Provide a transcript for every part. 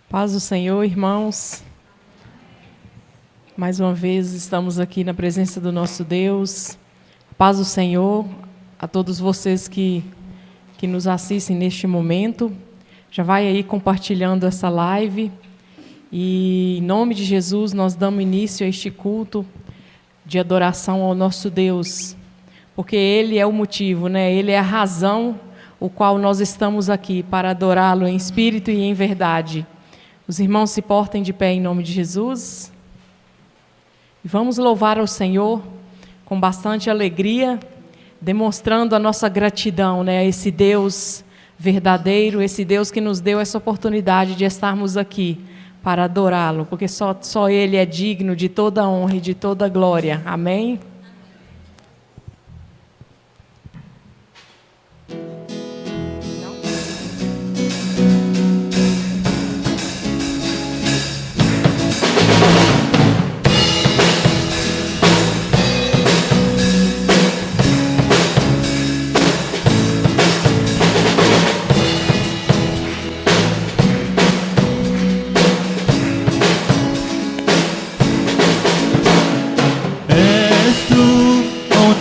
Paz do Senhor, irmãos. Mais uma vez estamos aqui na presença do nosso Deus. Paz do Senhor a todos vocês que nos assistem neste momento. Já vai aí compartilhando essa live. E em nome de Jesus nós damos início a este culto de adoração ao nosso Deus. Porque Ele é o motivo, né? Ele é a razão o qual nós estamos aqui para adorá-lo em espírito e em verdade. Os irmãos se portem de pé em nome de Jesus. E vamos louvar ao Senhor com bastante alegria, demonstrando a nossa gratidão, né, a esse Deus verdadeiro, esse Deus que nos deu essa oportunidade de estarmos aqui para adorá-lo, porque só Ele é digno de toda honra e de toda glória. Amém?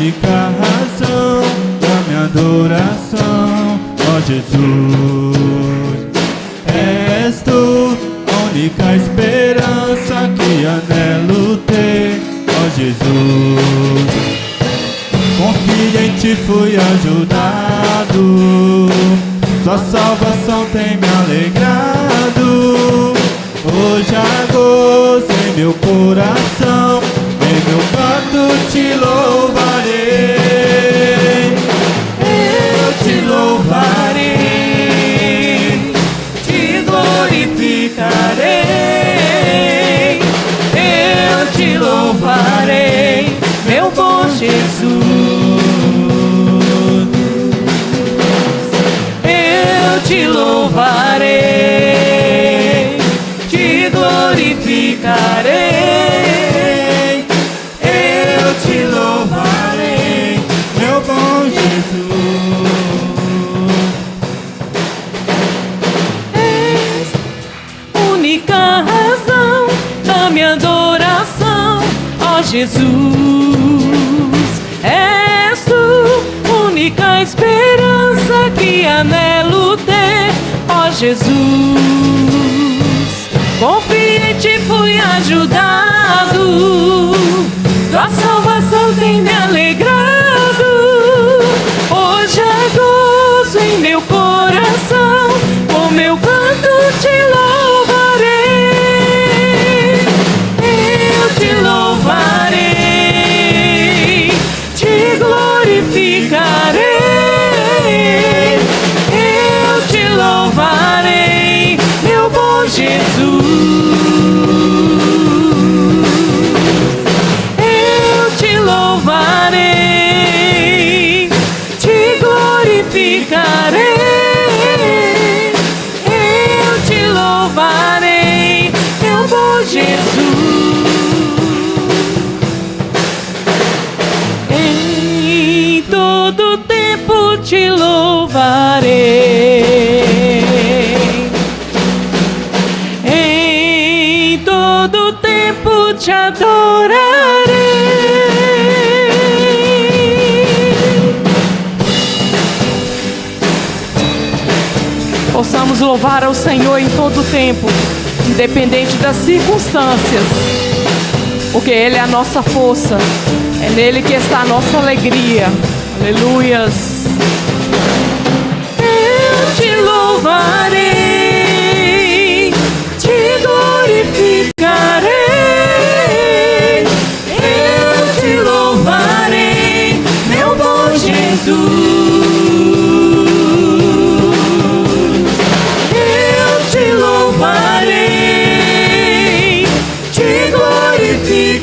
Única razão da minha adoração, ó Jesus. És tu a única esperança que anelo ter, ó Jesus. Confio em ti, fui ajudado, sua salvação tem me alegrado. Hoje há gozo em meu coração, em meu canto te louvarei, eu te louvarei, te glorificarei, eu te louvarei, meu bom Jesus, eu te louvarei, te glorificarei. Jesus, és tu, única esperança que anelo ter, ó Jesus. Confio em ti, fui ajudado, tua salvação tem me alegrado. Hoje há gozo em meu coração, com meu canto te louvarei, eu te louvarei. Te louvarei, em todo tempo te adorarei. Possamos louvar ao Senhor em todo tempo, independente das circunstâncias, porque Ele é a nossa força, é nele que está a nossa alegria. Aleluias. Louvarei, te glorificarei, eu te louvarei, meu bom Jesus, eu te louvarei, te glorificarei,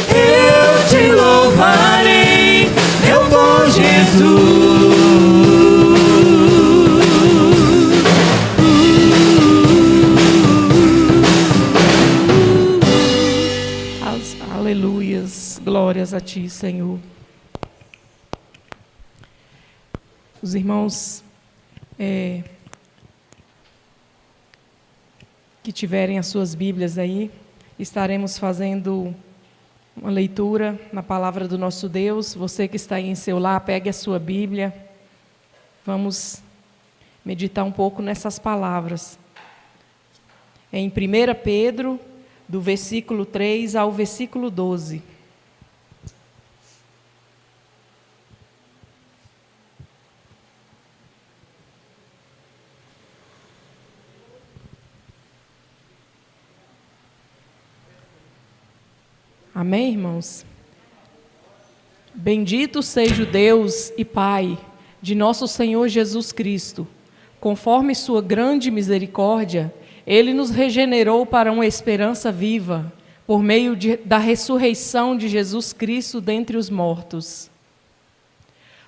eu te louvarei, meu bom Jesus. Glórias a Ti, Senhor. Os irmãos que tiverem as suas Bíblias aí, estaremos fazendo uma leitura na palavra do nosso Deus. Você que está aí em seu lar, pegue a sua Bíblia. Vamos meditar um pouco nessas palavras. Em 1 Pedro, do versículo 3 ao versículo 12. Amém, irmãos? Bendito seja o Deus e Pai de nosso Senhor Jesus Cristo. Conforme sua grande misericórdia, Ele nos regenerou para uma esperança viva, por meio da ressurreição de Jesus Cristo dentre os mortos,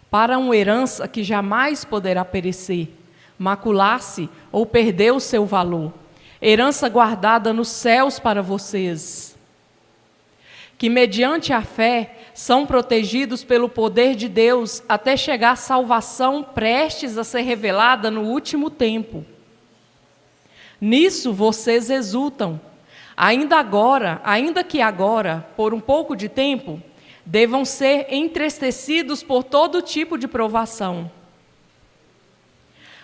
para uma herança que jamais poderá perecer, macular-se ou perder o seu valor, herança guardada nos céus para vocês, que mediante a fé são protegidos pelo poder de Deus até chegar à salvação prestes a ser revelada no último tempo. Nisso vocês exultam, ainda que agora, por um pouco de tempo, devam ser entristecidos por todo tipo de provação.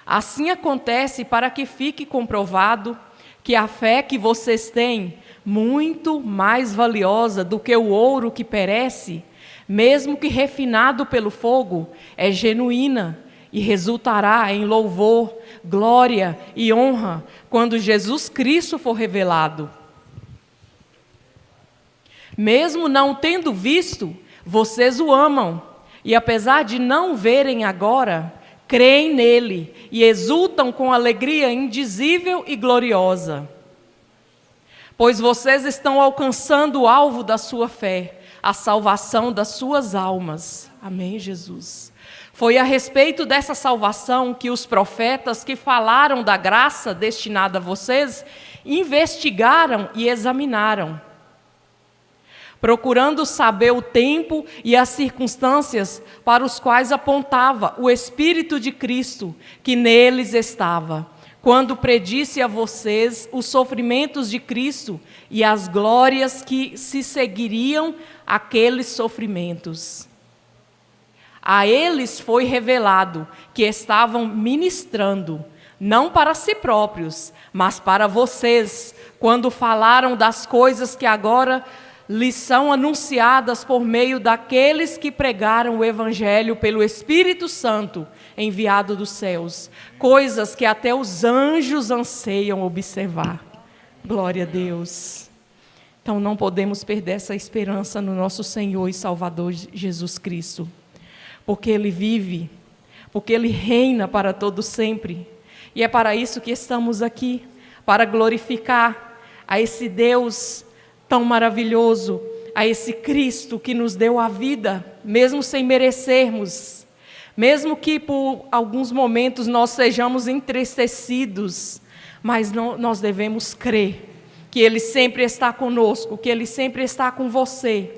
Assim acontece para que fique comprovado que a fé que vocês têm, muito mais valiosa do que o ouro que perece, mesmo que refinado pelo fogo, é genuína e resultará em louvor, glória e honra quando Jesus Cristo for revelado. Mesmo não tendo visto, vocês o amam, e apesar de não verem agora, creem nele e exultam com alegria indizível e gloriosa. Pois vocês estão alcançando o alvo da sua fé, a salvação das suas almas. Amém, Jesus? Foi a respeito dessa salvação que os profetas que falaram da graça destinada a vocês, investigaram e examinaram, procurando saber o tempo e as circunstâncias para os quais apontava o Espírito de Cristo, que neles estava, quando predisse a vocês os sofrimentos de Cristo e as glórias que se seguiriam àqueles sofrimentos. A eles foi revelado que estavam ministrando, não para si próprios, mas para vocês, quando falaram das coisas que agora lhes são anunciadas por meio daqueles que pregaram o Evangelho pelo Espírito Santo, enviado dos céus, coisas que até os anjos anseiam observar. Glória a Deus. Então não podemos perder essa esperança no nosso Senhor e Salvador Jesus Cristo, porque Ele vive, porque Ele reina para todo sempre, e é para isso que estamos aqui, para glorificar a esse Deus tão maravilhoso, a esse Cristo que nos deu a vida, mesmo sem merecermos, mesmo que por alguns momentos nós sejamos entristecidos, mas nós devemos crer que Ele sempre está conosco, que Ele sempre está com você.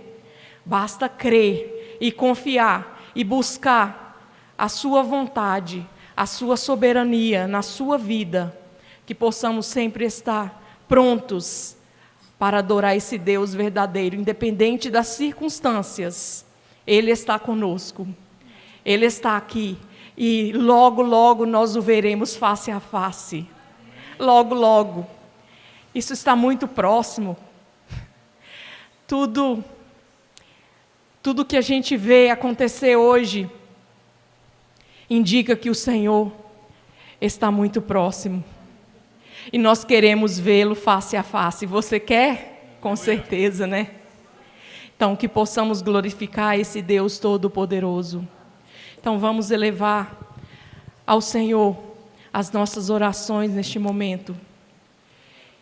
Basta crer e confiar e buscar a sua vontade, a sua soberania na sua vida, que possamos sempre estar prontos para adorar esse Deus verdadeiro, independente das circunstâncias. Ele está conosco, Ele está aqui, e logo, logo nós o veremos face a face. Logo, logo. Isso está muito próximo. Tudo que a gente vê acontecer hoje indica que o Senhor está muito próximo. E nós queremos vê-lo face a face. Você quer? Com certeza, né? Então, que possamos glorificar esse Deus Todo-Poderoso. Então, vamos elevar ao Senhor as nossas orações neste momento.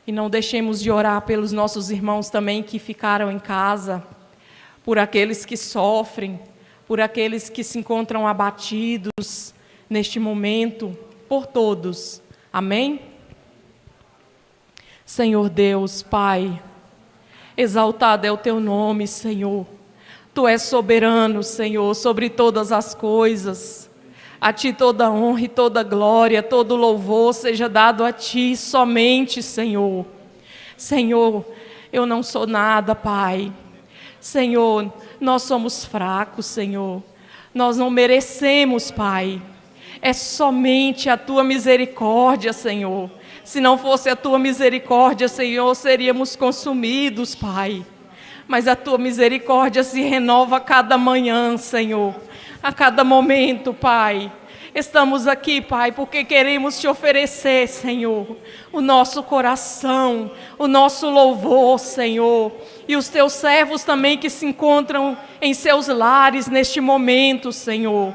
E não deixemos de orar pelos nossos irmãos também que ficaram em casa, por aqueles que sofrem, por aqueles que se encontram abatidos neste momento, por todos. Amém? Senhor Deus, Pai, exaltado é o Teu nome, Senhor. Tu és soberano, Senhor, sobre todas as coisas. A Ti toda honra e toda glória, todo louvor seja dado a Ti somente, Senhor. Senhor, eu não sou nada, Pai. Senhor, nós somos fracos, Senhor. Nós não merecemos, Pai. É somente a Tua misericórdia, Senhor. Se não fosse a Tua misericórdia, Senhor, seríamos consumidos, Pai. Mas a Tua misericórdia se renova a cada manhã, Senhor. A cada momento, Pai. Estamos aqui, Pai, porque queremos Te oferecer, Senhor, o nosso coração, o nosso louvor, Senhor. E os Teus servos também que se encontram em seus lares neste momento, Senhor.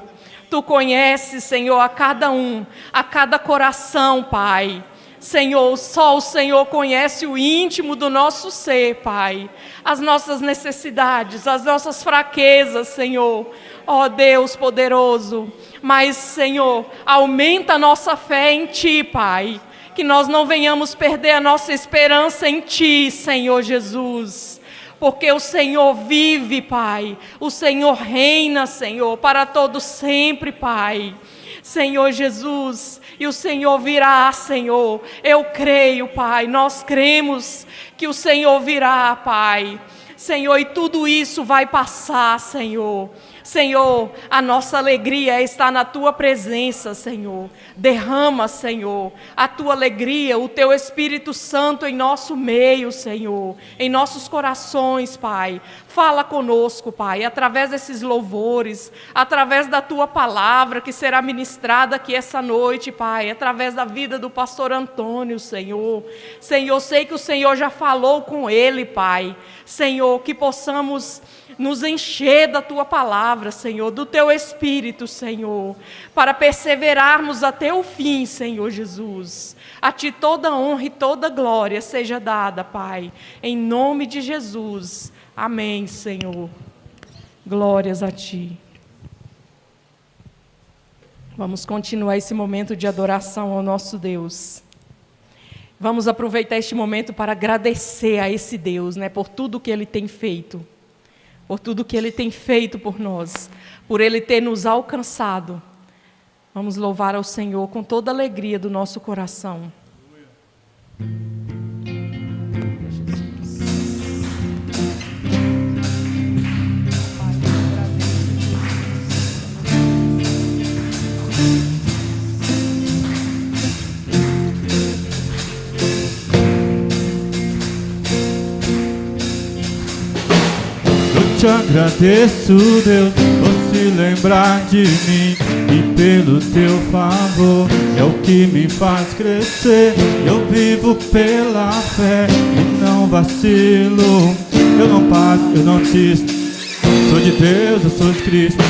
Tu conheces, Senhor, a cada um, a cada coração, Pai. Senhor, só o Senhor conhece o íntimo do nosso ser, Pai. As nossas necessidades, as nossas fraquezas, Senhor. Ó Deus poderoso, mas, Senhor, aumenta a nossa fé em Ti, Pai. Que nós não venhamos perder a nossa esperança em Ti, Senhor Jesus. Porque o Senhor vive, Pai. O Senhor reina, Senhor, para todo sempre, Pai. Senhor Jesus, e o Senhor virá, Senhor. Eu creio, Pai, nós cremos que o Senhor virá, Pai. Senhor, e tudo isso vai passar, Senhor. Senhor, a nossa alegria está na Tua presença, Senhor. Derrama, Senhor, a Tua alegria, o Teu Espírito Santo em nosso meio, Senhor, em nossos corações, Pai. Fala conosco, Pai, através desses louvores, através da Tua palavra que será ministrada aqui essa noite, Pai, através da vida do pastor Antônio, Senhor. Senhor, sei que o Senhor já falou com ele, Pai. Senhor, que possamos nos encher da Tua palavra, Senhor, do Teu Espírito, Senhor, para perseverarmos até o fim, Senhor Jesus. A Ti toda honra e toda glória seja dada, Pai, em nome de Jesus. Amém, Senhor. Glórias a Ti. Vamos continuar esse momento de adoração ao nosso Deus. Vamos aproveitar este momento para agradecer a esse Deus, né, por tudo que Ele tem feito. Por tudo que Ele tem feito por nós, por Ele ter nos alcançado. Vamos louvar ao Senhor com toda a alegria do nosso coração. Te agradeço, Deus, por se lembrar de mim e pelo Teu favor é o que me faz crescer. Eu vivo pela fé e não vacilo. Eu não paro, eu não desisto. Sou de Deus, eu sou de Cristo.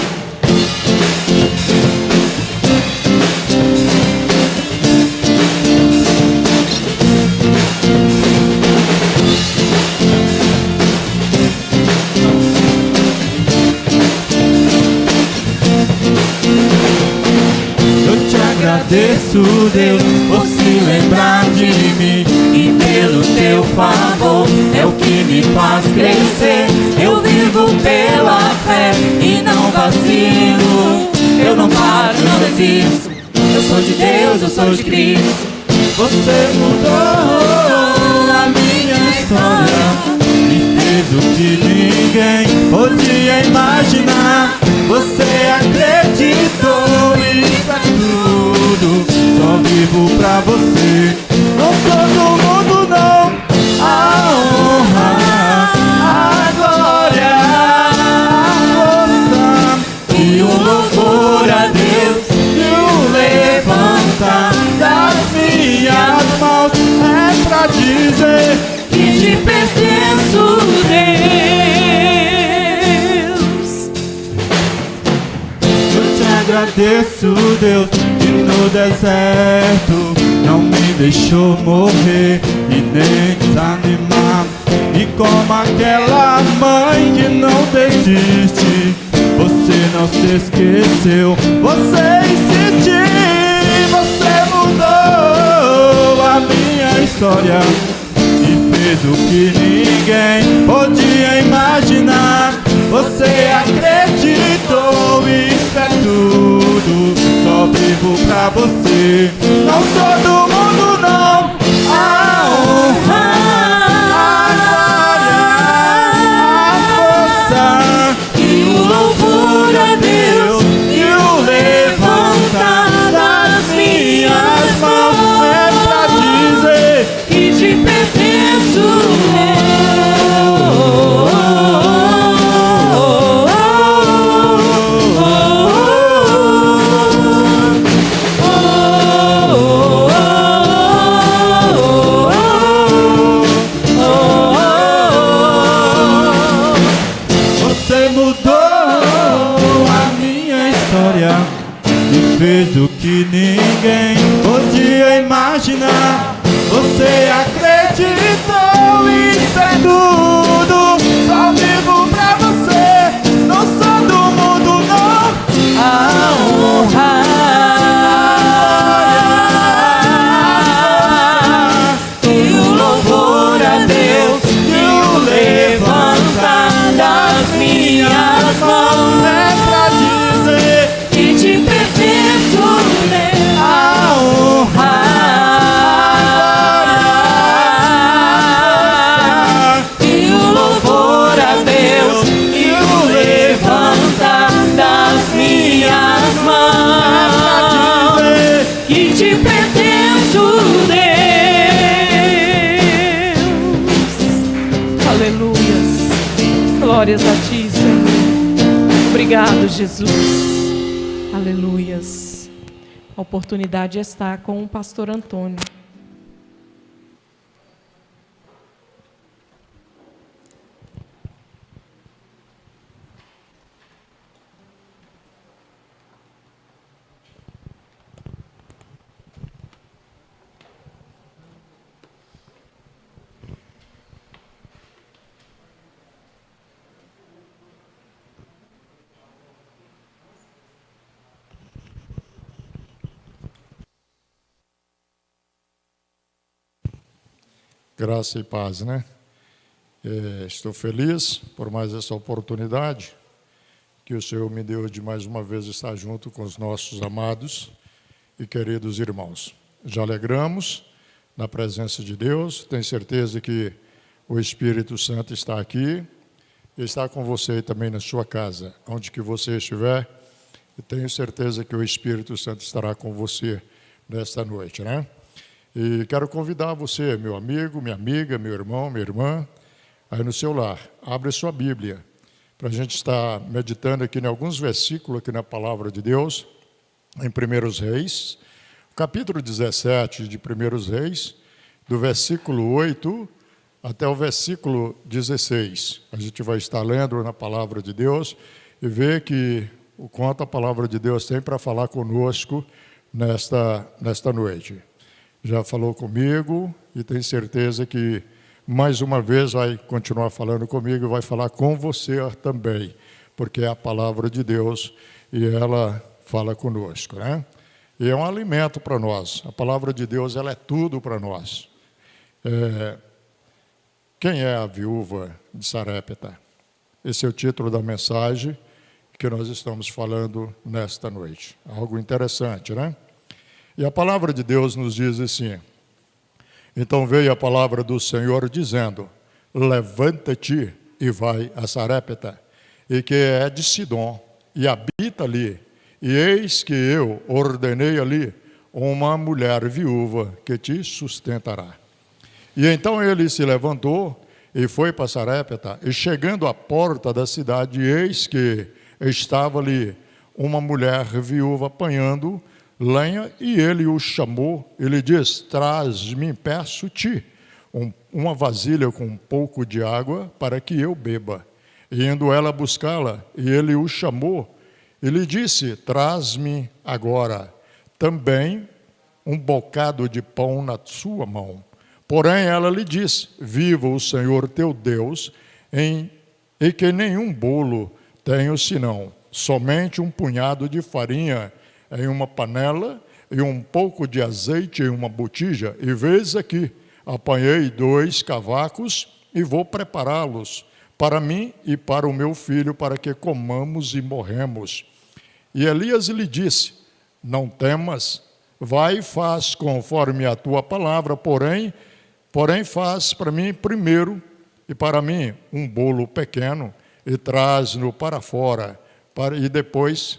Agradeço, Deus, por se lembrar de mim e pelo Teu favor é o que me faz crescer. Eu vivo pela fé e não vacilo. Eu não paro, não desisto. Eu sou de Deus, eu sou de Cristo. Você mudou a minha história e fez o que ninguém podia imaginar. Você acreditou e isso é tudo. Só vivo pra Você. Não sou do mundo, não. A honra, a glória, a força e o louvor a Deus e o levantar das minhas mãos é pra dizer que te pertenço, Deus. Eu te agradeço, Deus, que no deserto não me deixou morrer e nem desanimar. E como aquela mãe que não desiste, Você não se esqueceu, Você insistiu. Você mudou a minha história e fez o que ninguém podia imaginar. Você acreditou, isso é tudo. Só pra você. Não sou do mundo, não. A honra, a glória, a força e o louvor a Deus e o levantar das minhas mãos é pra dizer que te pertenço eu. Você mudou a minha história e fez o que ninguém podia imaginar. Você acreditou, isso é tudo. Só vivo pra você, não sou do mundo, não. A honra e o louvor a Deus E o levantar das minhas mãos é pra dizer que te pertenço eu. a honra, E o louvor a Deus e o levantar das minhas mãos que te pertenço, Deus. Aleluias. Glórias a ti, Senhor. Obrigado, Jesus. Aleluias. A oportunidade está com o pastor Antônio. Graça e paz, né? Estou feliz por mais essa oportunidade que o Senhor me deu de mais uma vez estar junto com os nossos amados e queridos irmãos. Já alegramos na presença de Deus, tenho certeza que o Espírito Santo está aqui e está com você também na sua casa, onde que você estiver, e tenho certeza que o Espírito Santo estará com você nesta noite, né? E quero convidar você, meu amigo, minha amiga, meu irmão, minha irmã, aí no seu lar, abre a sua Bíblia, para a gente estar meditando aqui em alguns versículos aqui na Palavra de Deus, em 1 Reis, capítulo 17 de 1 Reis, do versículo 8 até o versículo 16. A gente vai estar lendo na Palavra de Deus e ver que o quanto a Palavra de Deus tem para falar conosco nesta noite. Já falou comigo e tenho certeza que mais uma vez vai continuar falando comigo e vai falar com você também, porque é a palavra de Deus e ela fala conosco, né? E é um alimento para nós. A palavra de Deus, ela é tudo para nós. Quem é a viúva de Sarepta? Esse é o título da mensagem que nós estamos falando nesta noite. Algo interessante, né? E a palavra de Deus nos diz assim: então veio a palavra do Senhor dizendo, levanta-te e vai a Sarepta, e que é de Sidom, e habita ali, e eis que eu ordenei ali uma mulher viúva que te sustentará. E então ele se levantou e foi para Sarepta, e chegando à porta da cidade, eis que estava ali uma mulher viúva apanhando lenha, e ele o chamou, ele diz, traz-me, peço-te, uma vasilha com um pouco de água para que eu beba. E indo ela buscá-la, e ele o chamou, ele disse, traz-me agora também um bocado de pão na sua mão. Porém ela lhe disse, viva o Senhor teu Deus, e que nenhum bolo tenho senão somente um punhado de farinha em uma panela e um pouco de azeite em uma botija, e vês aqui, apanhei 2 cavacos e vou prepará-los para mim e para o meu filho, para que comamos e morremos. E Elias lhe disse, não temas, vai e faz conforme a tua palavra, porém faz para mim primeiro, e para mim um bolo pequeno, e traz-no para fora, e depois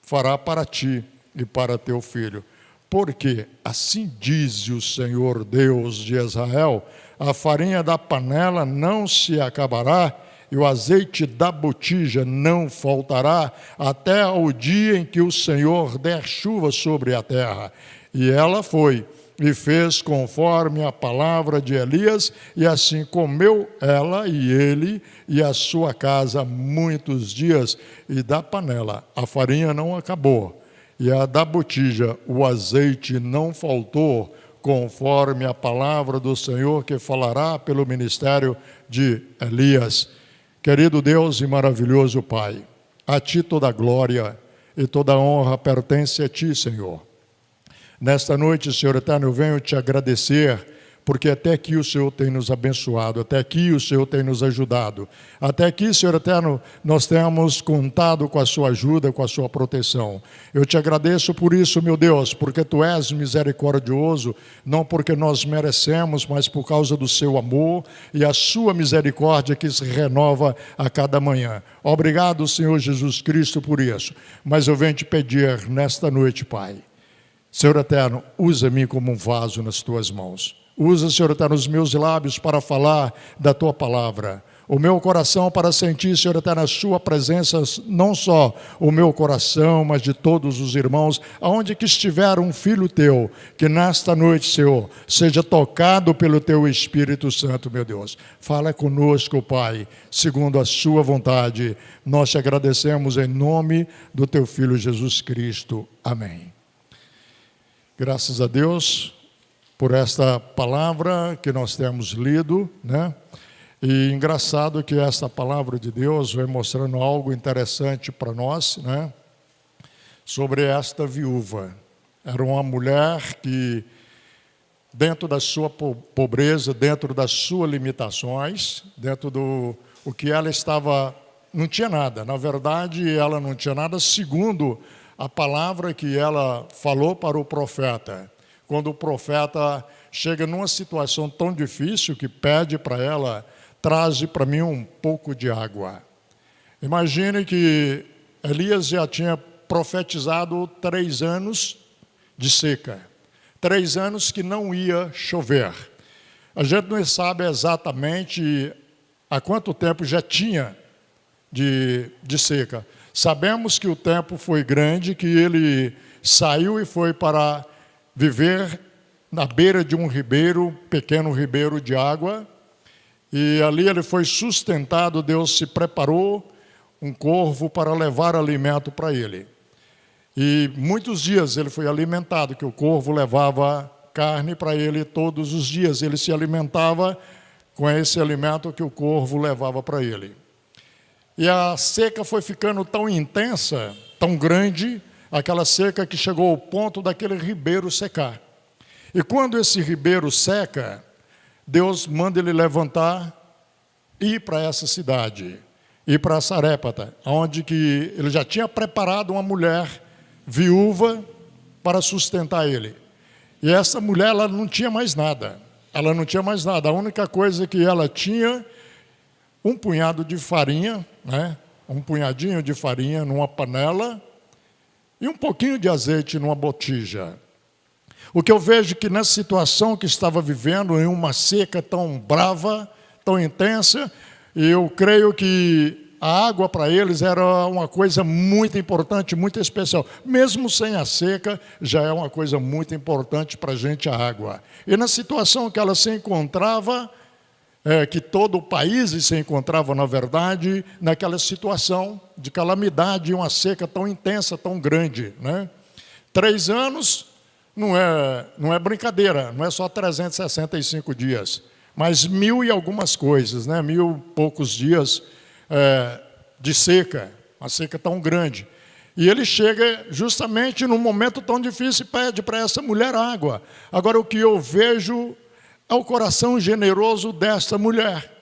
fará para ti e para teu filho. Porque assim diz o Senhor Deus de Israel, a farinha da panela não se acabará, e o azeite da botija não faltará, até o dia em que o Senhor der chuva sobre a terra. E ela foi e fez conforme a palavra de Elias, e assim comeu ela e ele e a sua casa muitos dias, e da panela a farinha não acabou, e a da botija o azeite não faltou, conforme a palavra do Senhor que falará pelo ministério de Elias. Querido Deus e maravilhoso Pai, a Ti toda a glória e toda a honra pertence a Ti, Senhor. Nesta noite, Senhor eterno, eu venho te agradecer, porque até aqui o Senhor tem nos abençoado, até aqui o Senhor tem nos ajudado. Até aqui, Senhor eterno, nós temos contado com a sua ajuda, com a sua proteção. Eu te agradeço por isso, meu Deus, porque Tu és misericordioso, não porque nós merecemos, mas por causa do Seu amor e a Sua misericórdia que se renova a cada manhã. Obrigado, Senhor Jesus Cristo, por isso. Mas eu venho te pedir nesta noite, Pai, Senhor eterno, usa-me como um vaso nas Tuas mãos. Usa, Senhor eterno, os meus lábios para falar da Tua palavra. O meu coração para sentir, Senhor eterno, a Sua presença, não só o meu coração, mas de todos os irmãos, aonde que estiver um filho Teu, que nesta noite, Senhor, seja tocado pelo Teu Espírito Santo, meu Deus. Fala conosco, Pai, segundo a Sua vontade. Nós te agradecemos em nome do Teu Filho Jesus Cristo. Amém. Graças a Deus por esta palavra que nós temos lido, né? E engraçado que esta palavra de Deus vai mostrando algo interessante para nós, né? Sobre esta viúva. Era uma mulher que, dentro da sua pobreza, dentro das suas limitações, dentro do o que ela estava, não tinha nada. Na verdade, ela não tinha nada, segundo a palavra que ela falou para o profeta. Quando o profeta chega numa situação tão difícil que pede para ela, traze para mim um pouco de água. Imagine que Elias já tinha profetizado 3 anos de seca, 3 anos que não ia chover. A gente não sabe exatamente há quanto tempo já tinha de seca. Sabemos que o tempo foi grande, que ele saiu e foi para viver na beira de um ribeiro, pequeno ribeiro de água, e ali ele foi sustentado. Deus se preparou um corvo para levar alimento para ele. E muitos dias ele foi alimentado, que o corvo levava carne para ele todos os dias. Ele se alimentava com esse alimento que o corvo levava para ele. E a seca foi ficando tão intensa, tão grande, aquela seca que chegou ao ponto daquele ribeiro secar. E quando esse ribeiro seca, Deus manda ele levantar e ir para essa cidade, ir para Sarepta, onde que ele já tinha preparado uma mulher viúva para sustentar ele. E essa mulher, ela não tinha mais nada. Ela não tinha mais nada. A única coisa que ela tinha, um punhado de farinha, né? Um punhadinho de farinha numa panela, e um pouquinho de azeite numa botija. O que eu vejo que nessa situação que estava vivendo, em uma seca tão brava, tão intensa, eu creio que a água para eles era uma coisa muito importante, muito especial. Mesmo sem a seca, já é uma coisa muito importante para a gente a água. E na situação que ela se encontrava, que todo o país se encontrava, na verdade, naquela situação de calamidade, uma seca tão intensa, tão grande, né? 3 anos não é brincadeira, não é só 365 dias, mas 1000 e algumas coisas, né? 1000 e poucos dias de seca, uma seca tão grande. E ele chega justamente num momento tão difícil e pede para essa mulher água. Agora, o que eu vejo é o coração generoso desta mulher.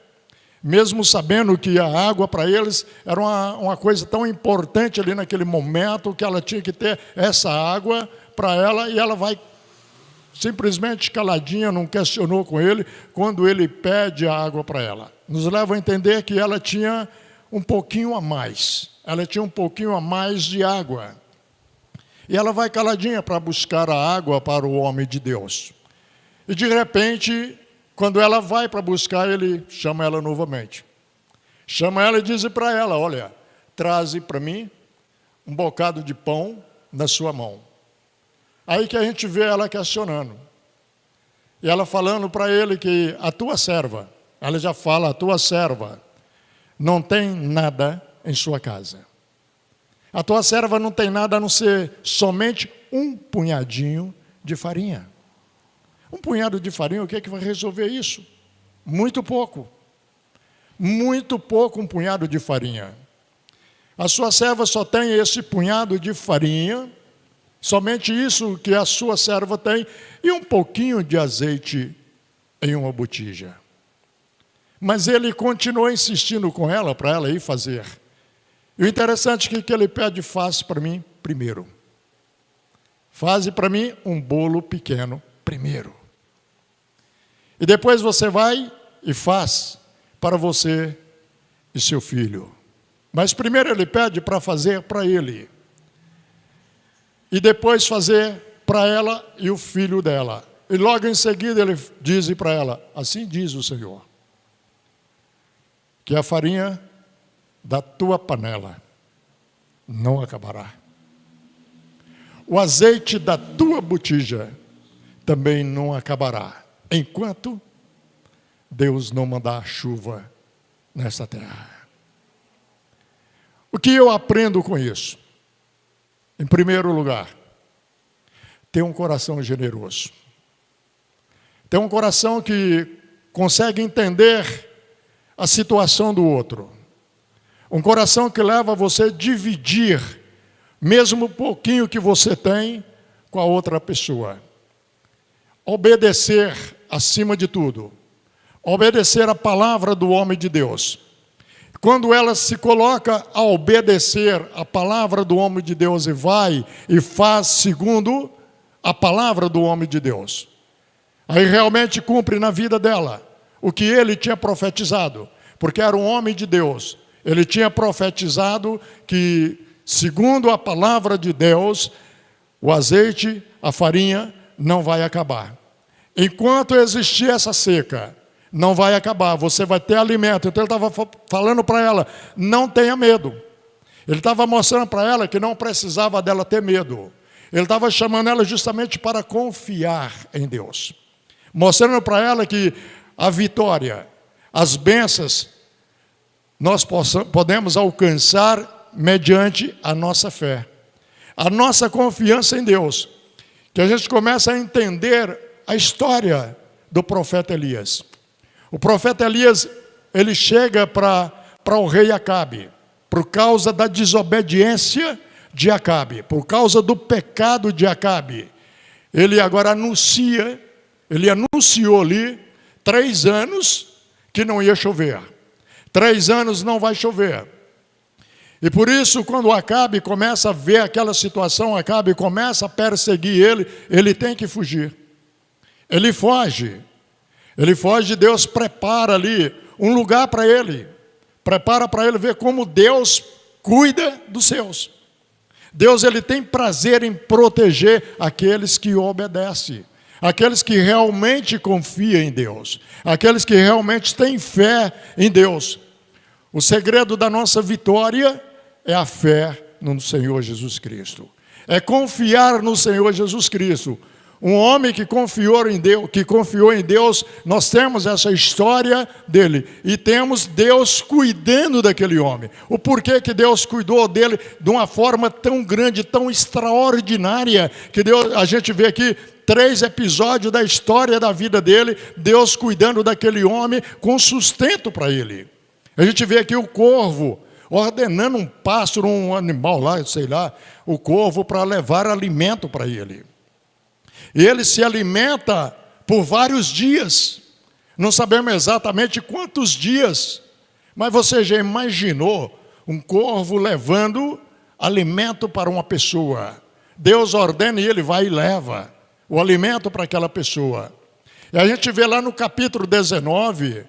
mesmo sabendo que a água para eles era uma coisa tão importante ali naquele momento, que ela tinha que ter essa água para ela, e ela vai simplesmente caladinha, não questionou com ele, quando ele pede a água para ela. Nos leva a entender que ela tinha um pouquinho a mais, de água. E ela vai caladinha para buscar a água para o homem de Deus. E de repente, quando ela vai para buscar, ele chama ela novamente. Chama ela e diz para ela: olha, traze para mim um bocado de pão na sua mão. Aí que a gente vê ela questionando. E ela falando para ele que a tua serva, ela já fala, a tua serva não tem nada em sua casa. A tua serva não tem nada a não ser somente um punhadinho de farinha. Um punhado de farinha, o que é que vai resolver isso? Muito pouco. Muito pouco um punhado de farinha. A sua serva só tem esse punhado de farinha, somente isso que a sua serva tem, e um pouquinho de azeite em uma botija. Mas ele continuou insistindo com ela, para ela ir fazer. E o interessante é que ele pede: faz para mim primeiro. Faze para mim um bolo pequeno primeiro. E depois você vai e faz para você e seu filho. Mas primeiro ele pede para fazer para ele. E depois fazer para ela e o filho dela. E logo em seguida ele diz para ela: assim diz o Senhor, que a farinha da tua panela não acabará. O azeite da tua botija também não acabará, enquanto Deus não mandar chuva nessa terra. O que eu aprendo com isso? Em primeiro lugar, ter um coração generoso. Ter um coração que consegue entender a situação do outro. Um coração que leva você a dividir, mesmo o pouquinho que você tem, com a outra pessoa. Obedecer acima de tudo. Obedecer a palavra do homem de Deus. Quando ela se coloca a obedecer a palavra do homem de Deus e vai e faz segundo a palavra do homem de Deus, aí realmente cumpre na vida dela o que ele tinha profetizado, porque era um homem de Deus. Ele tinha profetizado que, segundo a palavra de Deus, o azeite, a farinha, não vai acabar. Enquanto existir essa seca, não vai acabar, você vai ter alimento. Então ele estava falando para ela: não tenha medo. Ele estava mostrando para ela que não precisava dela ter medo. Ele estava chamando ela justamente para confiar em Deus. Mostrando para ela que a vitória, as bênçãos, nós podemos alcançar mediante a nossa fé. A nossa confiança em Deus. Que a gente começa a entender a história do profeta Elias. O profeta Elias, ele chega para o rei Acabe, por causa da desobediência de Acabe, por causa do pecado de Acabe. Ele agora anunciou ali 3 anos que não ia chover. 3 anos não vai chover. E por isso, quando Acabe começa a ver aquela situação, Acabe começa a perseguir ele tem que fugir. Ele foge. Deus prepara ali um lugar para ele. Prepara para ele ver como Deus cuida dos seus. Deus, ele tem prazer em proteger aqueles que obedecem. Aqueles que realmente confiam em Deus. Aqueles que realmente têm fé em Deus. O segredo da nossa vitória é a fé no Senhor Jesus Cristo. É confiar no Senhor Jesus Cristo. Um homem que confiou em Deus, nós temos essa história dele. E temos Deus cuidando daquele homem. O porquê que Deus cuidou dele de uma forma tão grande, tão extraordinária, que a gente vê aqui 3 episódios da história da vida dele, Deus cuidando daquele homem com sustento para ele. A gente vê aqui o corvo ordenando um pássaro, um animal lá, sei lá, o corvo para levar alimento para ele. E ele se alimenta por vários dias. Não sabemos exatamente quantos dias Mas você já imaginou um corvo levando alimento para uma pessoa? Deus ordena e ele vai e leva o alimento para aquela pessoa. E a gente vê lá no capítulo 19,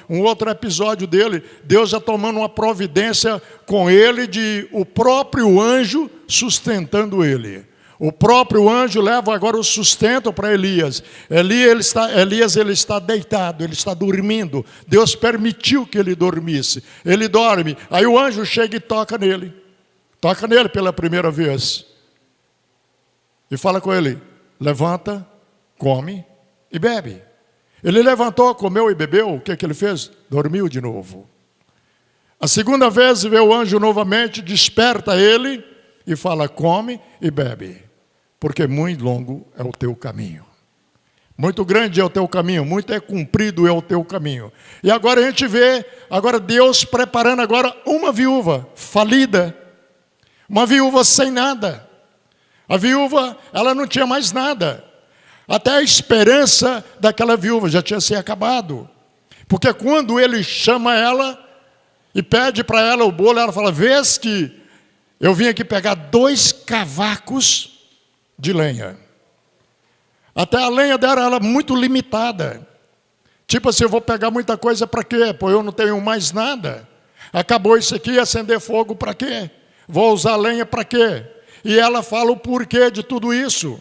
um outro episódio dele, Deus já tomando uma providência com ele de o próprio anjo sustentando ele. O próprio anjo leva agora o sustento para Elias. Elias está deitado, ele está dormindo. Deus permitiu que ele dormisse. Ele dorme. Aí o anjo chega e toca nele. Toca nele pela primeira vez. E fala com ele: levanta, come e bebe. Ele levantou, comeu e bebeu. O que ele fez? Dormiu de novo. A segunda vez vê o anjo novamente, desperta ele e fala: come e bebe, porque muito longo é o teu caminho. Muito grande é o teu caminho, muito é cumprido é o teu caminho. E agora a gente vê, agora Deus preparando agora uma viúva falida, uma viúva sem nada. A viúva, ela não tinha mais nada. Até a esperança daquela viúva já tinha se acabado. Porque quando ele chama ela e pede para ela o bolo, ela fala: vês que eu vim aqui pegar 2 cavacos de lenha. Até a lenha dela era muito limitada. Tipo assim, eu vou pegar muita coisa para quê? Pois eu não tenho mais nada. Acabou isso aqui, acender fogo para quê? Vou usar lenha para quê? E ela fala o porquê de tudo isso.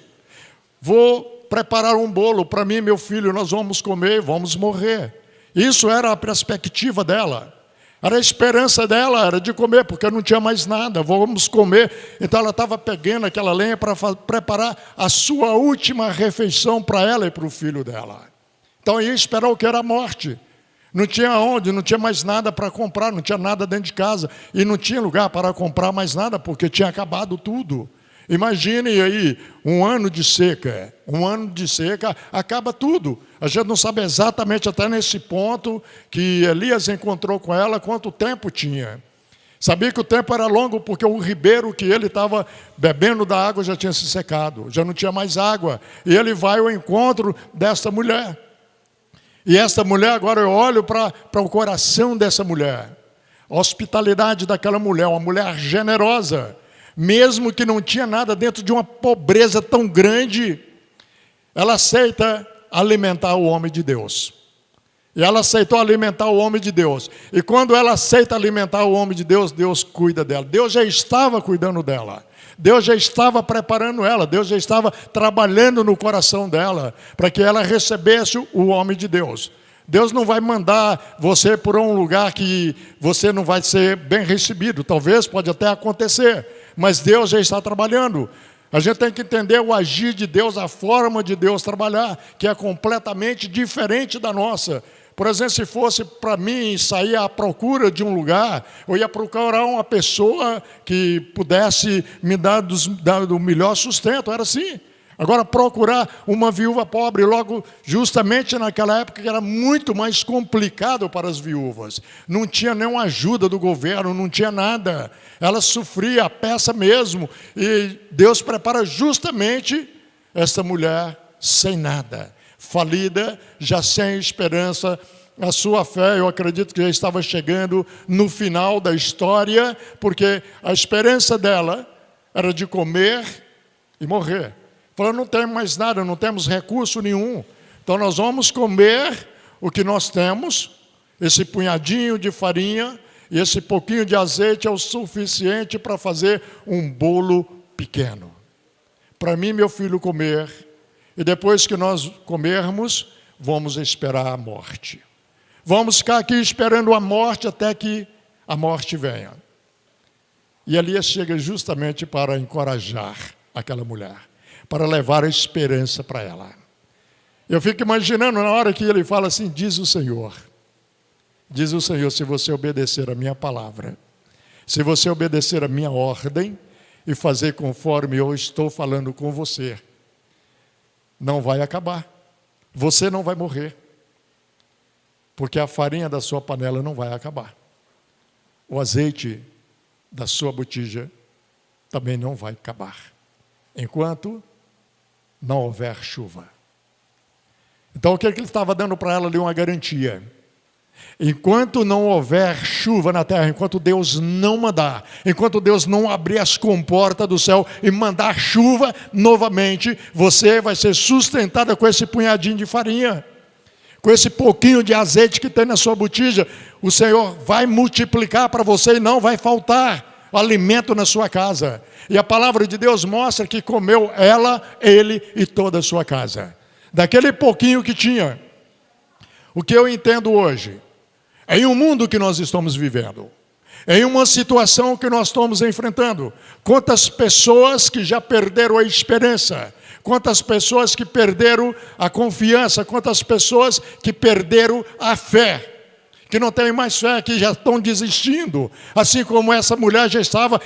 Vou preparar um bolo para mim e meu filho, nós vamos comer, vamos morrer. Isso era a perspectiva dela. Era a esperança dela, era de comer, porque não tinha mais nada, vamos comer. Então ela estava pegando aquela lenha para preparar a sua última refeição para ela e para o filho dela. Então ia esperar o que era a morte. Não tinha onde, não tinha mais nada para comprar, não tinha nada dentro de casa. E não tinha lugar para comprar mais nada, porque tinha acabado tudo. Imagine aí, um ano de seca, acaba tudo. A gente não sabe exatamente até nesse ponto que Elias encontrou com ela quanto tempo tinha. Sabia que o tempo era longo porque o ribeiro que ele estava bebendo da água já tinha se secado, já não tinha mais água. E ele vai ao encontro desta mulher. E esta mulher, agora eu olho para o coração dessa mulher. A hospitalidade daquela mulher, uma mulher generosa. Mesmo que não tinha nada, dentro de uma pobreza tão grande, ela aceita alimentar o homem de Deus. E ela aceitou alimentar o homem de Deus. E quando ela aceita alimentar o homem de Deus, Deus cuida dela. Deus já estava cuidando dela. Deus já estava preparando ela. Deus já estava trabalhando no coração dela para que ela recebesse o homem de Deus. Deus não vai mandar você por um lugar que você não vai ser bem recebido. Talvez, pode até acontecer. Mas Deus já está trabalhando. A gente tem que entender o agir de Deus, a forma de Deus trabalhar, que é completamente diferente da nossa. Por exemplo, se fosse para mim sair à procura de um lugar, eu ia procurar uma pessoa que pudesse me dar do melhor sustento, era assim. Agora, procurar uma viúva pobre, logo, justamente naquela época que era muito mais complicado para as viúvas. Não tinha nenhuma ajuda do governo, não tinha nada. Ela sofria a peça mesmo. E Deus prepara justamente esta mulher sem nada, falida, já sem esperança. A sua fé, eu acredito que já estava chegando no final da história, porque a esperança dela era de comer e morrer. Falou: não temos mais nada, não temos recurso nenhum. Então nós vamos comer o que nós temos, esse punhadinho de farinha e esse pouquinho de azeite é o suficiente para fazer um bolo pequeno. Para mim e meu filho comer, e depois que nós comermos, vamos esperar a morte. Vamos ficar aqui esperando a morte até que a morte venha. E Elias chega justamente para encorajar aquela mulher, para levar a esperança para ela. Eu fico imaginando na hora que ele fala assim: diz o Senhor, se você obedecer a minha palavra, se você obedecer a minha ordem e fazer conforme eu estou falando com você, não vai acabar, você não vai morrer, porque a farinha da sua panela não vai acabar, o azeite da sua botija também não vai acabar, enquanto não houver chuva. Então o que ele estava dando para ela ali? Uma garantia. Enquanto não houver chuva na terra, enquanto Deus não mandar, enquanto Deus não abrir as comportas do céu e mandar chuva novamente, você vai ser sustentada com esse punhadinho de farinha, com esse pouquinho de azeite que tem na sua botija. O Senhor vai multiplicar para você e não vai faltar alimento na sua casa. E a palavra de Deus mostra que comeu ela, ele e toda a sua casa. Daquele pouquinho que tinha. O que eu entendo hoje, em um mundo que nós estamos vivendo, em uma situação que nós estamos enfrentando, quantas pessoas que já perderam a esperança, quantas pessoas que perderam a confiança, quantas pessoas que perderam a fé, que não têm mais fé, que já estão desistindo, assim como essa mulher já estava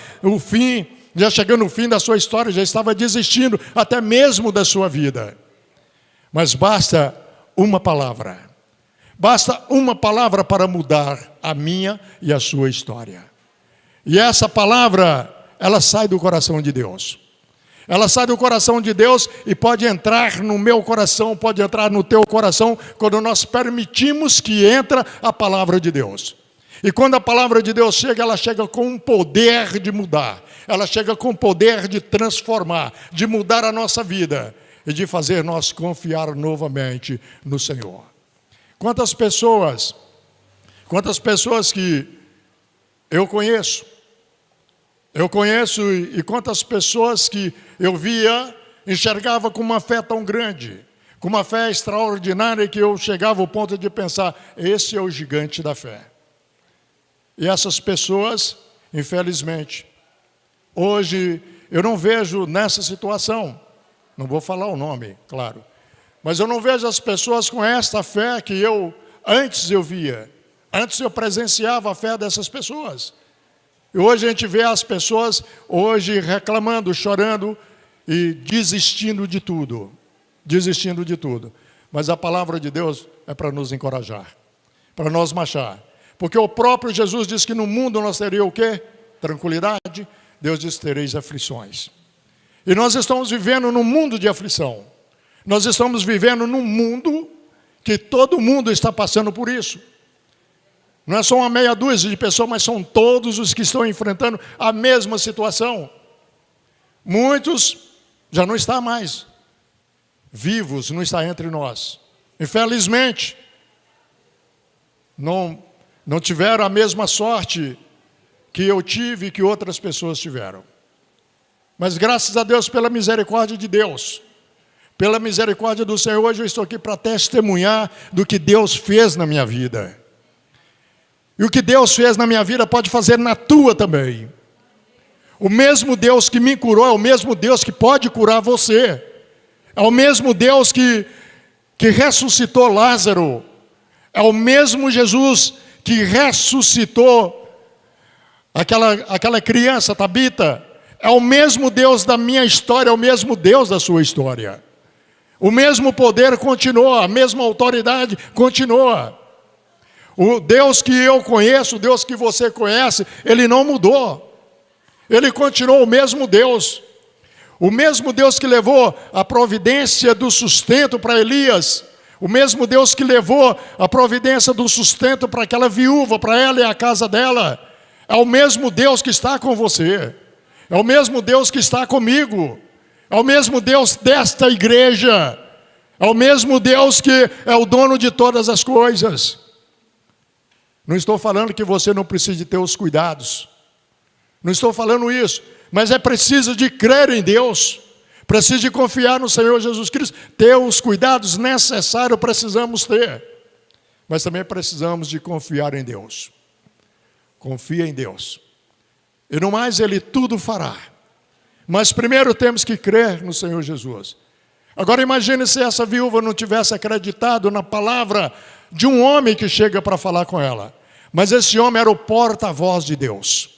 já chegando no fim da sua história, já estava desistindo até mesmo da sua vida. Mas basta uma palavra. Basta uma palavra para mudar a minha e a sua história. E essa palavra, ela sai do coração de Deus. Ela sai do coração de Deus e pode entrar no meu coração, pode entrar no teu coração, quando nós permitimos que entre a palavra de Deus. E quando a palavra de Deus chega, ela chega com um poder de mudar. Ela chega com o poder de transformar, de mudar a nossa vida e de fazer nós confiar novamente no Senhor. Quantas pessoas que eu conheço e quantas pessoas que eu via, enxergava com uma fé tão grande, com uma fé extraordinária, que eu chegava ao ponto de pensar, esse é o gigante da fé. E essas pessoas, infelizmente, hoje eu não vejo nessa situação, não vou falar o nome, claro, mas eu não vejo as pessoas com esta fé que antes eu via. Antes eu presenciava a fé dessas pessoas. E hoje a gente vê as pessoas hoje reclamando, chorando e desistindo de tudo. Desistindo de tudo. Mas a palavra de Deus é para nos encorajar, para nós marchar. Porque o próprio Jesus disse que no mundo nós teríamos o quê? Tranquilidade. Deus disse, tereis aflições. E nós estamos vivendo num mundo de aflição. Nós estamos vivendo num mundo que todo mundo está passando por isso. Não é só uma meia dúzia de pessoas, mas são todos os que estão enfrentando a mesma situação. Muitos já não estão mais vivos, não estão entre nós. Infelizmente, não tiveram a mesma sorte que eu tive e que outras pessoas tiveram. Mas graças a Deus, pela misericórdia de Deus, pela misericórdia do Senhor, hoje eu estou aqui para testemunhar do que Deus fez na minha vida. E o que Deus fez na minha vida pode fazer na tua também. O mesmo Deus que me curou é o mesmo Deus que pode curar você. É o mesmo Deus que ressuscitou Lázaro. É o mesmo Jesus que ressuscitou aquela criança, Tabita. É o mesmo Deus da minha história, é o mesmo Deus da sua história. O mesmo poder continua, a mesma autoridade continua. O Deus que eu conheço, o Deus que você conhece, Ele não mudou. Ele continuou o mesmo Deus. O mesmo Deus que levou a providência do sustento para Elias. O mesmo Deus que levou a providência do sustento para aquela viúva, para ela e a casa dela. É o mesmo Deus que está com você. É o mesmo Deus que está comigo. É o mesmo Deus desta igreja. É o mesmo Deus que é o dono de todas as coisas. Não estou falando que você não precisa ter os cuidados. Não estou falando isso. Mas é preciso de crer em Deus. Preciso de confiar no Senhor Jesus Cristo. Ter os cuidados necessários precisamos ter. Mas também precisamos de confiar em Deus. Confia em Deus. E no mais Ele tudo fará. Mas primeiro temos que crer no Senhor Jesus. Agora imagine se essa viúva não tivesse acreditado na palavra de um homem que chega para falar com ela. Mas esse homem era o porta-voz de Deus.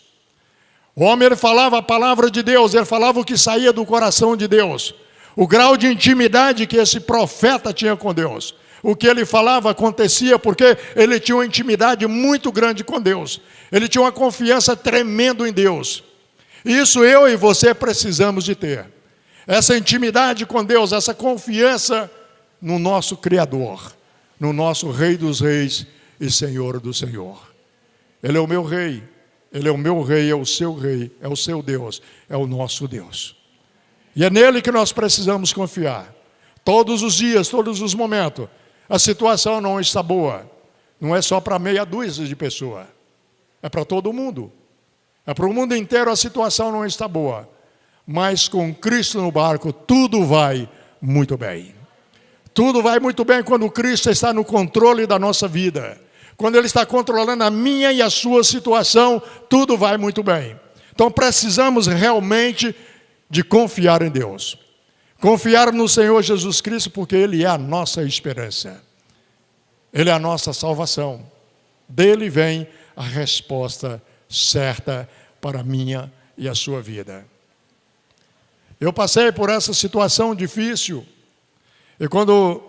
O homem, ele falava a palavra de Deus, ele falava o que saía do coração de Deus. O grau de intimidade que esse profeta tinha com Deus. O que ele falava acontecia porque ele tinha uma intimidade muito grande com Deus. Ele tinha uma confiança tremenda em Deus. Isso eu e você precisamos de ter. Essa intimidade com Deus, essa confiança no nosso Criador, no nosso Rei dos Reis e Senhor do Senhor. Ele é o meu rei, Ele é o meu rei, é o seu rei, é o seu Deus, é o nosso Deus. E é nele que nós precisamos confiar. Todos os dias, todos os momentos. A situação não está boa. Não é só para meia dúzia de pessoas. É para todo mundo. É para o mundo inteiro a situação não está boa. Mas com Cristo no barco, tudo vai muito bem. Tudo vai muito bem quando Cristo está no controle da nossa vida. Quando Ele está controlando a minha e a sua situação, tudo vai muito bem. Então precisamos realmente de confiar em Deus. Confiar no Senhor Jesus Cristo, porque Ele é a nossa esperança. Ele é a nossa salvação. Dele vem a resposta certa para a minha e a sua vida. Eu passei por essa situação difícil, e quando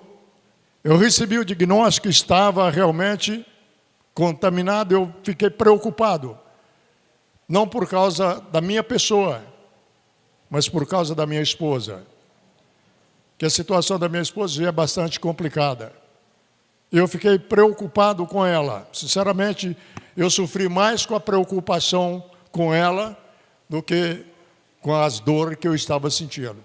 eu recebi o diagnóstico que estava realmente contaminado, eu fiquei preocupado. Não por causa da minha pessoa, mas por causa da minha esposa. Que a situação da minha esposa já é bastante complicada. Eu fiquei preocupado com ela. Sinceramente, eu sofri mais com a preocupação com ela do que com as dores que eu estava sentindo.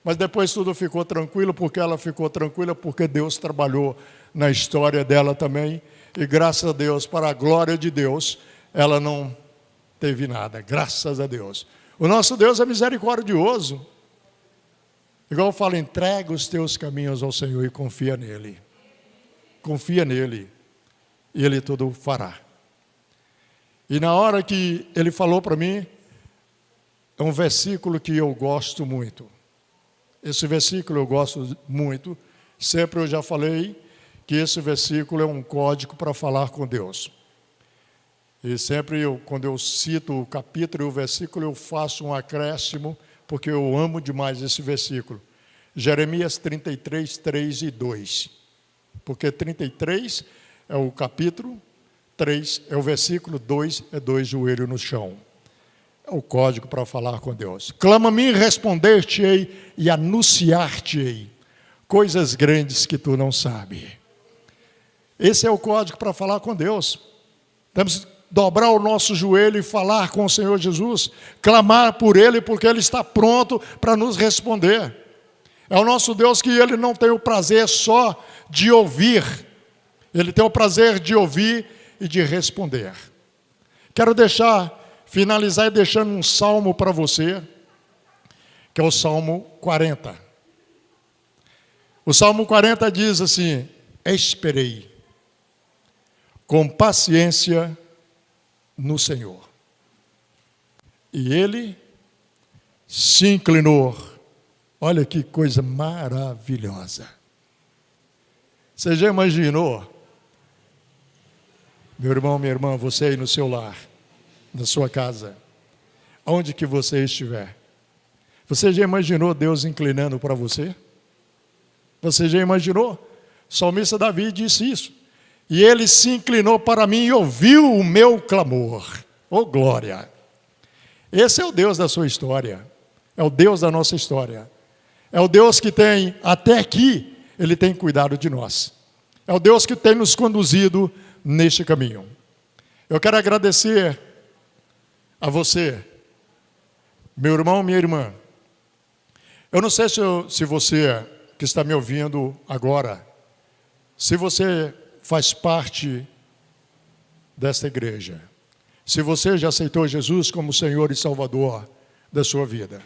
Mas depois tudo ficou tranquilo, porque ela ficou tranquila, porque Deus trabalhou na história dela também. E graças a Deus, para a glória de Deus, ela não teve nada. Graças a Deus. O nosso Deus é misericordioso. Igual eu falo, entrega os teus caminhos ao Senhor e confia nele. Confia nele e Ele tudo fará. E na hora que Ele falou para mim, é um versículo que eu gosto muito. Esse versículo eu gosto muito. Sempre eu já falei que esse versículo é um código para falar com Deus. E sempre quando eu cito o capítulo e o versículo, eu faço um acréscimo, porque eu amo demais esse versículo. Jeremias 33, 3 e 2. Porque 33 é o capítulo, 3 é o versículo, 2 é 2 joelhos no chão. É o código para falar com Deus. Clama-me, responder-te-ei e anunciar-te-ei coisas grandes que tu não sabes. Esse é o código para falar com Deus. Temos que dobrar o nosso joelho e falar com o Senhor Jesus, clamar por Ele, porque Ele está pronto para nos responder. É o nosso Deus que Ele não tem o prazer só de ouvir, Ele tem o prazer de ouvir e de responder. Quero finalizar deixando um salmo para você, que é o Salmo 40. O Salmo 40 diz assim: esperei com paciência no Senhor, e Ele se inclinou. Olha que coisa maravilhosa. Você já imaginou, meu irmão, minha irmã, você aí no seu lar, na sua casa, onde que você estiver, você já imaginou Deus inclinando para você? Você já imaginou? O salmista Davi disse isso. E Ele se inclinou para mim e ouviu o meu clamor. Oh, glória! Esse é o Deus da sua história. É o Deus da nossa história. É o Deus que tem, até aqui, Ele tem cuidado de nós. É o Deus que tem nos conduzido neste caminho. Eu quero agradecer a você, meu irmão, minha irmã. Eu não sei se você que está me ouvindo agora, se você faz parte desta igreja, se você já aceitou Jesus como Senhor e Salvador da sua vida.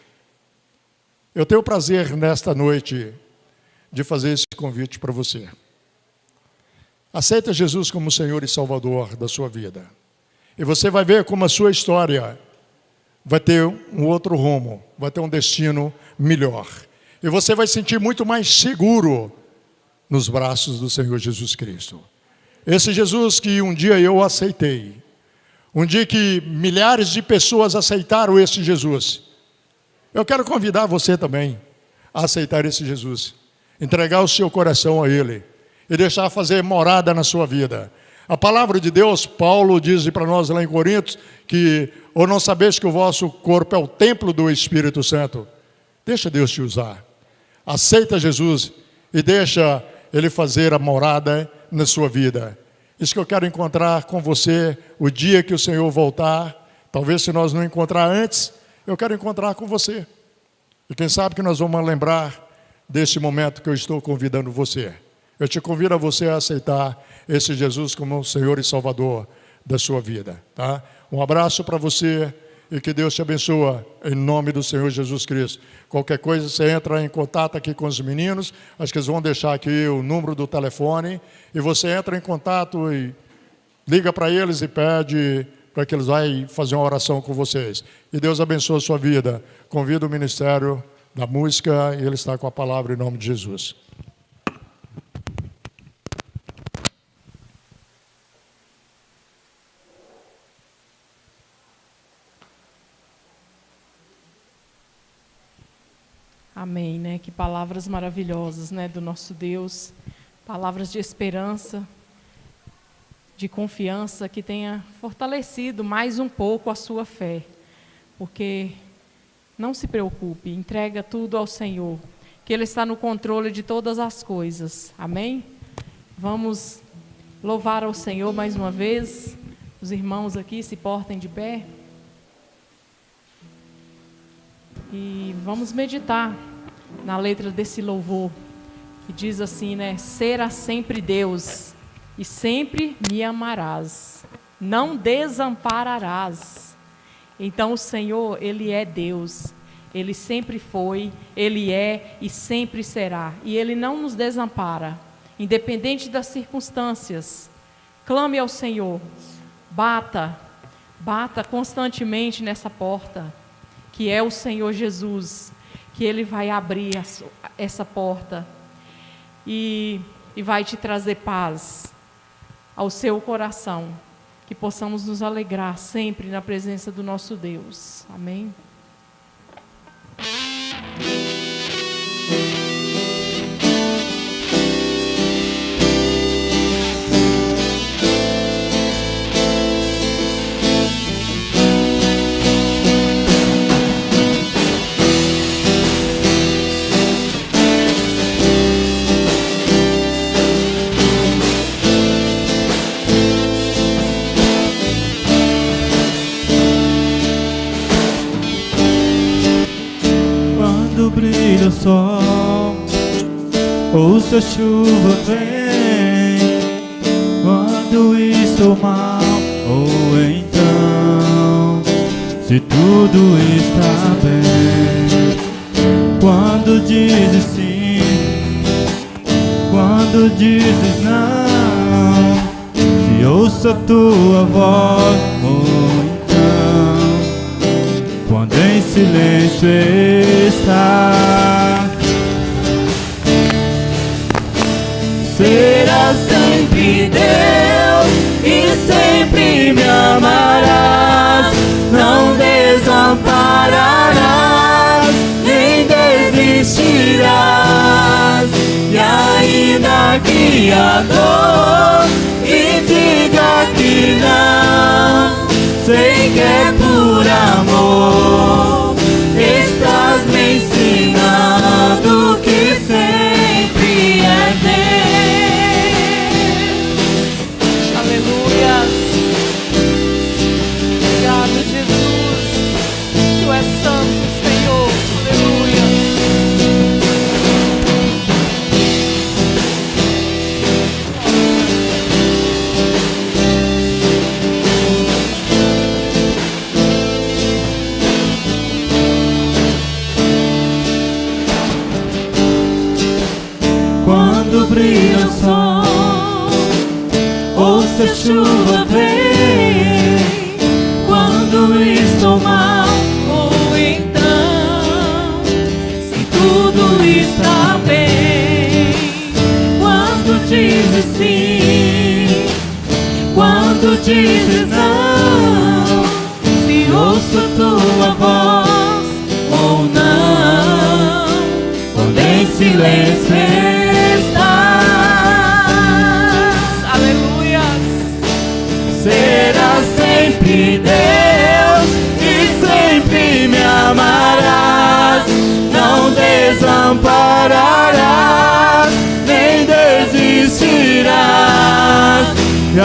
Eu tenho o prazer nesta noite de fazer esse convite para você. Aceita Jesus como Senhor e Salvador da sua vida. E você vai ver como a sua história vai ter um outro rumo, vai ter um destino melhor. E você vai sentir muito mais seguro nos braços do Senhor Jesus Cristo. Esse Jesus que um dia eu aceitei, um dia que milhares de pessoas aceitaram esse Jesus, eu quero convidar você também a aceitar esse Jesus, entregar o seu coração a Ele e deixar fazer morada na sua vida. A palavra de Deus, Paulo diz para nós lá em Coríntios, que ou não sabeis que o vosso corpo é o templo do Espírito Santo. Deixa Deus te usar. Aceita Jesus e deixa Ele fazer a morada na sua vida. Isso que eu quero encontrar com você o dia que o Senhor voltar. Talvez se nós não encontrar antes, eu quero encontrar com você. E quem sabe que nós vamos lembrar desse momento que eu estou convidando você. Eu te convido a você a aceitar esse Jesus como o Senhor e Salvador da sua vida. Tá? Um abraço para você e que Deus te abençoe em nome do Senhor Jesus Cristo. Qualquer coisa, você entra em contato aqui com os meninos. Acho que eles vão deixar aqui o número do telefone. E você entra em contato e liga para eles e pede para que eles vão fazer uma oração com vocês. E Deus abençoe a sua vida. Convido o Ministério da Música e ele está com a palavra em nome de Jesus. Amém, né? Que palavras maravilhosas, né, do nosso Deus. Palavras de esperança, de confiança, que tenha fortalecido mais um pouco a sua fé. Porque não se preocupe, entrega tudo ao Senhor, que Ele está no controle de todas as coisas. Amém? Vamos louvar ao Senhor mais uma vez. Os irmãos aqui se portem de pé. E vamos meditar na letra desse louvor, que diz assim, né? Será sempre Deus, e sempre me amarás, não desampararás. Então o Senhor, Ele é Deus, Ele sempre foi, Ele é e sempre será. E Ele não nos desampara, independente das circunstâncias. Clame ao Senhor, bata constantemente nessa porta, que é o Senhor Jesus, que Ele vai abrir essa porta e vai te trazer paz ao seu coração, que possamos nos alegrar sempre na presença do nosso Deus. Amém? Brilha o sol, ou se a chuva vem, quando estou mal, ou então, se tudo está bem. Quando dizes sim, quando dizes não, se ouço a tua voz, ou então, quando em silêncio está. Será sempre Deus e sempre me amarás, não desampararás, nem desistirás. E ainda que a dor e diga que não, sei que é por amor, estás me ensinando que sempre é Deus. Aleluia. Obrigado, Jesus. Tu és santo, Senhor. Aleluia. Quando brilha o sol, ou se a chuva vem, quando estou mal, Ou então, se tudo está bem, quando dizes sim, quando dizes não, se ouço tua voz ou não, quando em silêncio estás. aleluia. Será sempre Deus e sempre me amarás, não desampararás, nem desistirás. E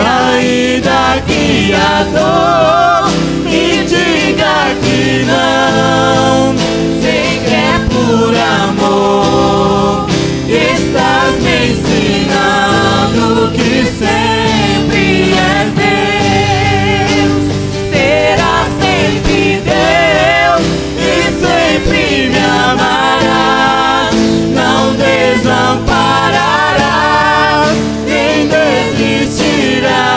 a dor, me diga que não. Sei que é por amor, estás me ensinando que sempre és Deus, serás sempre Deus e sempre me amarás, não desampararás, nem desistirás.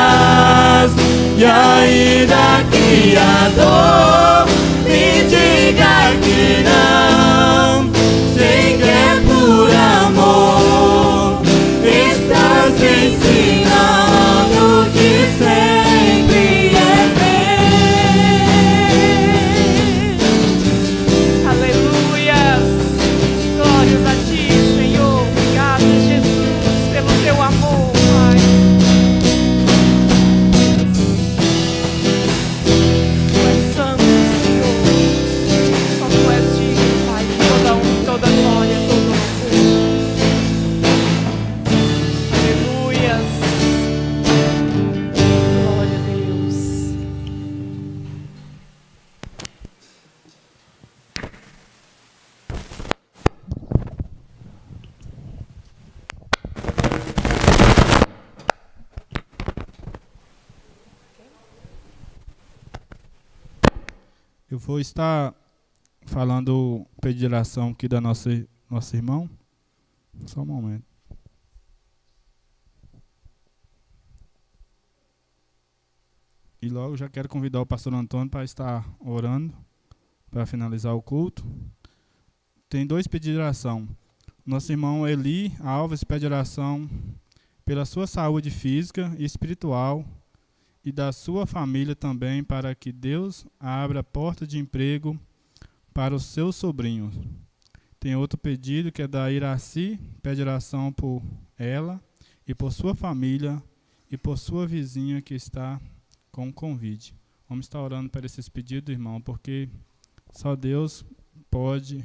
E ainda que a dor me diga que não, sei que é por amor, estás me ensinando que sempre és Deus. Aleluias. Glórias a ti, Senhor. Obrigado, Jesus, pelo teu amor, Pai. Tu és santo, Senhor. Só tu és digno, Pai, de toda honra, toda glória, todo louvor. Aleluias. Glória a Deus. Eu vou estar falando pedido de oração aqui da nosso irmão. Só um momento. E logo já quero convidar o pastor Antônio para estar orando, para finalizar o culto. Tem 2 pedidos de oração. Nosso irmão Eli Alves pede oração pela sua saúde física e espiritual e da sua família também, para que Deus abra a porta de emprego para os seus sobrinhos. Tem outro pedido que é da Iraci, pede oração por ela e por sua família e por sua vizinha que está com Covid. Vamos estar orando para esses pedidos, irmão, porque só Deus pode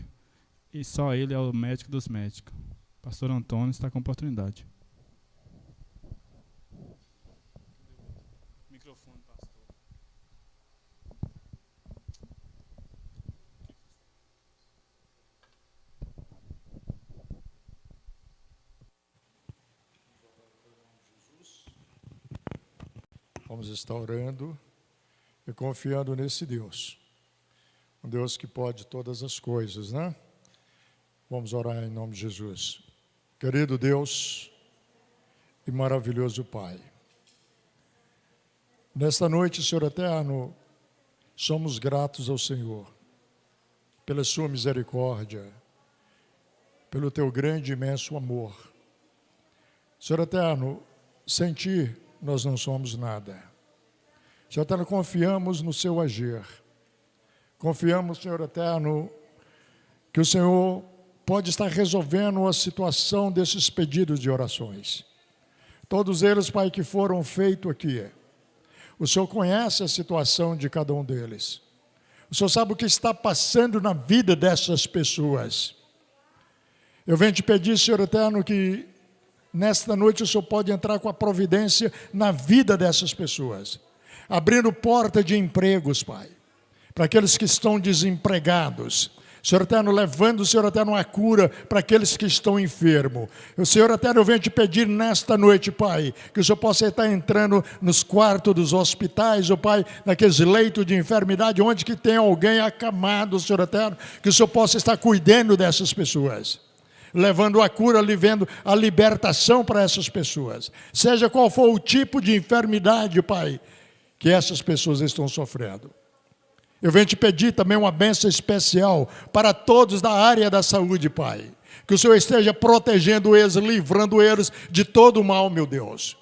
e só Ele é o médico dos médicos. Pastor Antônio está com oportunidade. Microfone, pastor. Vamos estar orando e confiando nesse Deus. Um Deus que pode todas as coisas, né? Vamos orar em nome de Jesus. Querido Deus e maravilhoso Pai, nesta noite, Senhor eterno, somos gratos ao Senhor pela sua misericórdia, pelo teu grande e imenso amor. Senhor eterno, sem ti nós não somos nada. Senhor eterno, confiamos no seu agir. Confiamos, Senhor eterno, que o Senhor pode estar resolvendo a situação desses pedidos de orações. Todos eles, Pai, que foram feitos aqui. O Senhor conhece a situação de cada um deles. O Senhor sabe o que está passando na vida dessas pessoas. Eu venho te pedir, Senhor eterno, que nesta noite o Senhor pode entrar com a providência na vida dessas pessoas, abrindo porta de empregos, Pai, para aqueles que estão desempregados. Senhor eterno, levando, Senhor eterno, a cura para aqueles que estão enfermos. O Senhor eterno, eu venho te pedir nesta noite, Pai, que o Senhor possa estar entrando nos quartos dos hospitais, ó Pai, naqueles leitos de enfermidade, onde que tem alguém acamado, Senhor eterno, que o Senhor possa estar cuidando dessas pessoas, levando a cura, levando a libertação para essas pessoas. Seja qual for o tipo de enfermidade, Pai, que essas pessoas estão sofrendo. Eu venho te pedir também uma bênção especial para todos da área da saúde, Pai. Que o Senhor esteja protegendo eles, livrando eles de todo o mal, meu Deus.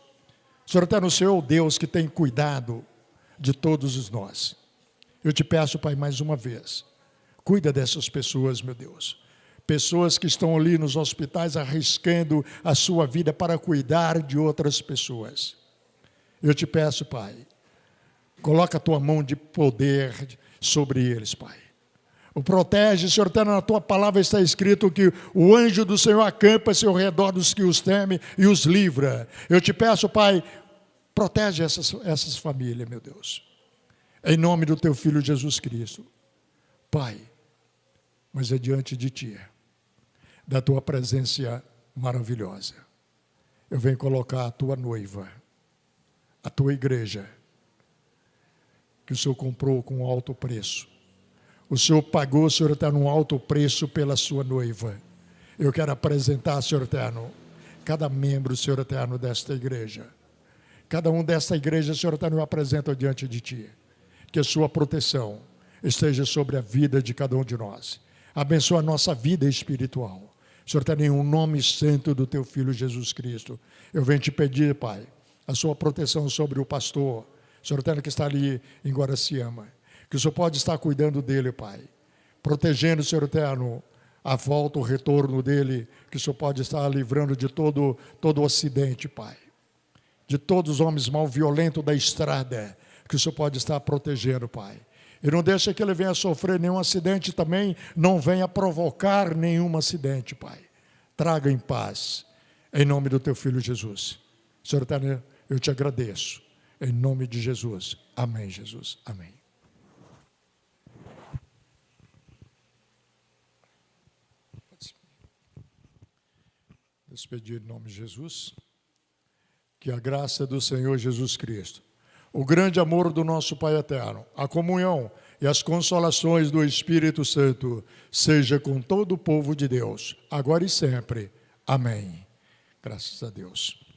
O Senhor eterno, o Senhor é o Deus que tem cuidado de todos os nós. Eu te peço, Pai, mais uma vez, cuida dessas pessoas, meu Deus. Pessoas que estão ali nos hospitais arriscando a sua vida para cuidar de outras pessoas. Eu te peço, Pai, coloca a tua mão de poder sobre eles, Pai. O protege, Senhor eterno, na tua palavra está escrito que o anjo do Senhor acampa-se ao redor dos que os temem e os livra. Eu te peço, Pai, Protege essas famílias, meu Deus. Em nome do teu Filho Jesus Cristo. Pai, mas é diante de Ti, da Tua presença maravilhosa. Eu venho colocar a Tua noiva, a Tua igreja, que o Senhor comprou com alto preço. O Senhor pagou, o Senhor está num alto preço pela sua noiva. Eu quero apresentar, Senhor eterno, cada membro, Senhor eterno, desta igreja. Cada um desta igreja, Senhor eterno, eu apresento diante de Ti. Que a sua proteção esteja sobre a vida de cada um de nós. Abençoa a nossa vida espiritual. Senhor, tem um nome santo do Teu Filho Jesus Cristo. Eu venho te pedir, Pai, a sua proteção sobre o pastor, Senhor eterno, que está ali em Guaraciama. Que o Senhor pode estar cuidando dele, Pai. Protegendo, Senhor eterno, a volta, o retorno dele. Que o Senhor pode estar livrando de todo o acidente, Pai. De todos os homens mal violentos da estrada. Que o Senhor pode estar protegendo, Pai. E não deixa que ele venha sofrer nenhum acidente também. Não venha provocar nenhum acidente, Pai. Traga em paz. Em nome do Teu Filho Jesus. Senhor eterno, eu te agradeço. Em nome de Jesus. Amém, Jesus. Amém. Despedir em nome de Jesus. Que a graça do Senhor Jesus Cristo, o grande amor do nosso Pai eterno, a comunhão e as consolações do Espírito Santo seja com todo o povo de Deus, agora e sempre. Amém. Graças a Deus.